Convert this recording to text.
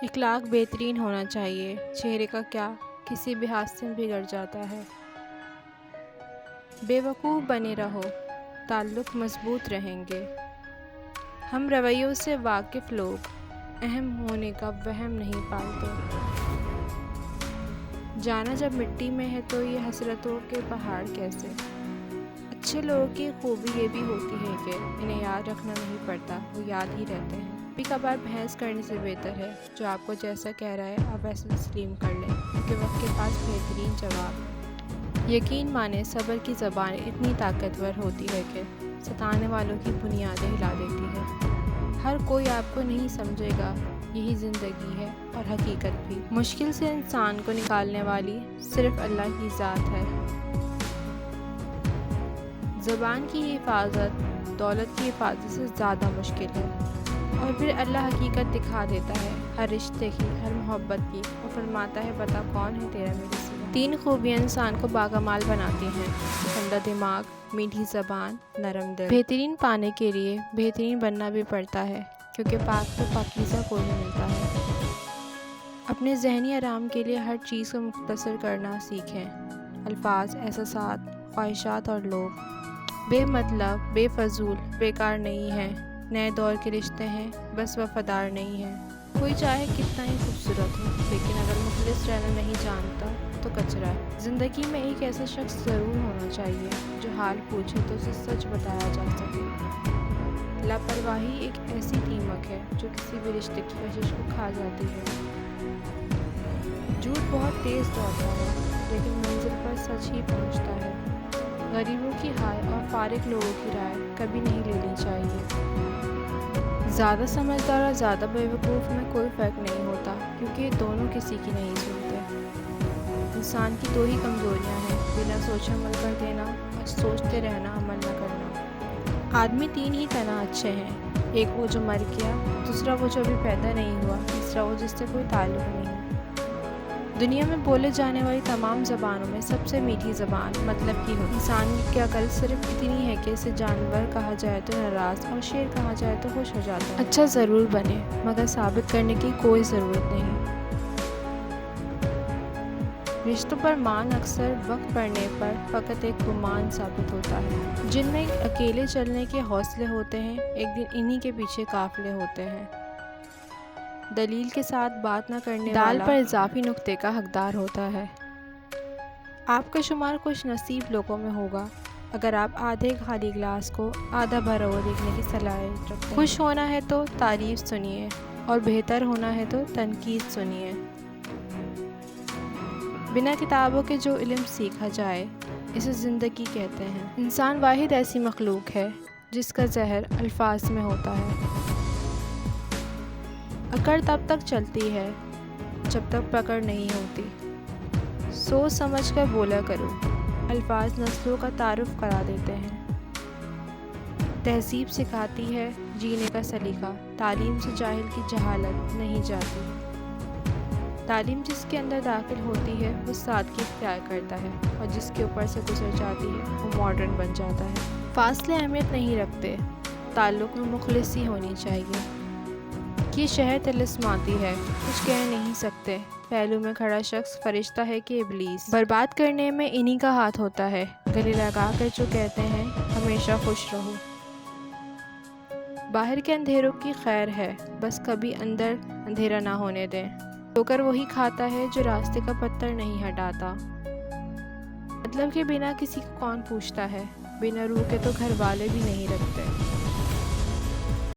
اخلاق بہترین ہونا چاہیے، چہرے کا کیا کسی بھی ہاتھ سے بگڑ جاتا ہے۔ بے وقوف بنے رہو، تعلق مضبوط رہیں گے۔ ہم رویوں سے واقف لوگ اہم ہونے کا وہم نہیں پالتے۔ جانا جب مٹی میں ہے تو یہ حسرتوں کے پہاڑ کیسے۔ اچھے لوگوں کی خوبی یہ بھی ہوتی ہے کہ انہیں یاد رکھنا نہیں پڑتا، وہ یاد ہی رہتے ہیں۔ کبھی کبھار بحث کرنے سے بہتر ہے جو آپ کو جیسا کہہ رہا ہے آپ ویسا تسلیم کر لیں، کیونکہ وقت کے پاس بہترین جواب۔ یقین مانیں صبر کی زبان اتنی طاقتور ہوتی ہے کہ ستانے والوں کی بنیادیں ہلا دیتی ہے۔ ہر کوئی آپ کو نہیں سمجھے گا، یہی زندگی ہے اور حقیقت بھی۔ مشکل سے انسان کو نکالنے والی صرف اللہ کی ذات ہے۔ زبان کی حفاظت دولت کی حفاظت سے زیادہ مشکل ہے، اور پھر اللہ حقیقت دکھا دیتا ہے ہر رشتے کی، ہر محبت کی، اور فرماتا ہے بتا کون ہے تیرا میرے سوا۔ 3 خوبیاں انسان کو باکمال بناتی ہیں: ٹھنڈا دماغ، میٹھی زبان، نرم دل۔ بہترین پانے کے لیے بہترین بننا بھی پڑتا ہے، کیونکہ پاک تو پاکیزہ کو ہی ملتا ہے۔ اپنے ذہنی آرام کے لیے ہر چیز کو مختصر کرنا سیکھیں۔ الفاظ، احساسات، خواہشات اور لوگ بے مطلب، بے فضول، بیکار نہیں ہیں۔ نئے دور کے رشتے ہیں، بس وفادار نہیں ہیں۔ کوئی چاہے کتنا ہی خوبصورت ہو، لیکن اگر مخلص رہنا نہیں جانتا تو کچرا ہے۔ زندگی میں ایک ایسا شخص ضرور ہونا چاہیے جو حال پوچھے تو اسے سچ بتایا جا سکے۔ لاپرواہی ایک ایسی دیمک ہے جو کسی بھی رشتے کی کشش کو کھا جاتی ہے۔ جھوٹ بہت تیز دوڑتا ہے، لیکن منزل پر سچ ہی پہنچتا ہے۔ غریبوں کی ہائے اور فارغ لوگوں کی رائے کبھی نہیں لینی چاہیے۔ زیادہ سمجھدار اور زیادہ بے وقوف میں کوئی فرق نہیں ہوتا، کیونکہ یہ دونوں کسی کی نہیں سنتے۔ انسان کی 2 ہی کمزوریاں ہیں: بنا سوچے عمل کر دینا اور سوچتے رہنا عمل نہ کرنا۔ آدمی 3 ہی طرح اچھے ہیں: ایک وہ جو مر گیا، دوسرا وہ جو ابھی پیدا نہیں ہوا، تیسرا وہ جس سے کوئی تعلق نہیں۔ دنیا میں بولے جانے والی تمام زبانوں میں سب سے میٹھی زبان مطلب کی ہوتی ہے۔ انسان کی عقل صرف اتنی ہے کہ اسے جانور کہا جائے تو ناراض اور شیر کہا جائے تو خوش ہو جاتا ہے۔ اچھا ضرور بنے، مگر ثابت کرنے کی کوئی ضرورت نہیں۔ رشتوں پر مان اکثر وقت پڑنے پر فقط ایک گمان ثابت ہوتا ہے۔ جن میں اکیلے چلنے کے حوصلے ہوتے ہیں، ایک دن انہی کے پیچھے قافلے ہوتے ہیں۔ دلیل کے ساتھ بات نہ کرنے والا دال پر اضافی نقطے کا حقدار ہوتا ہے۔ آپ کا شمار خوش نصیب لوگوں میں ہوگا اگر آپ آدھے خالی گلاس کو آدھا بھرا ہوا دیکھنے کی صلاحیت رکھتے ہیں۔ خوش ہونا ہے تو تعریف سنیے، اور بہتر ہونا ہے تو تنقید سنیے۔ بنا کتابوں کے جو علم سیکھا جائے اسے زندگی کہتے ہیں۔ انسان واحد ایسی مخلوق ہے جس کا زہر الفاظ میں ہوتا ہے۔ اکڑ تب تک چلتی ہے جب تک پکڑ نہیں ہوتی۔ سوچ سمجھ کر بولا کرو، الفاظ نسلوں کا تعارف کرا دیتے ہیں۔ تہذیب سکھاتی ہے جینے کا سلیقہ، تعلیم سے جاہل کی جہالت نہیں جاتی۔ تعلیم جس کے اندر داخل ہوتی ہے وہ سادگی اختیار کرتا ہے، اور جس کے اوپر سے گزر جاتی ہے وہ ماڈرن بن جاتا ہے۔ فاصلے اہمیت نہیں رکھتے، تعلق میں مخلصی ہونی چاہیے۔ یہ شہر طلسماتی ہے، کچھ کہہ نہیں سکتے، پہلو میں کھڑا شخص فرشتہ ہے کہ ابلیس۔ برباد کرنے میں انہی کا ہاتھ ہوتا ہے، گلے لگا کر جو کہتے ہیں ہمیشہ خوش رہو۔ باہر کے اندھیروں کی خیر ہے، بس کبھی اندر اندھیرا نہ ہونے دیں۔ ٹھوکر وہی کھاتا ہے جو راستے کا پتھر نہیں ہٹاتا۔ مطلب کہ بنا کسی کو کون پوچھتا ہے، بنا روح کے تو گھر والے بھی نہیں رکھتے۔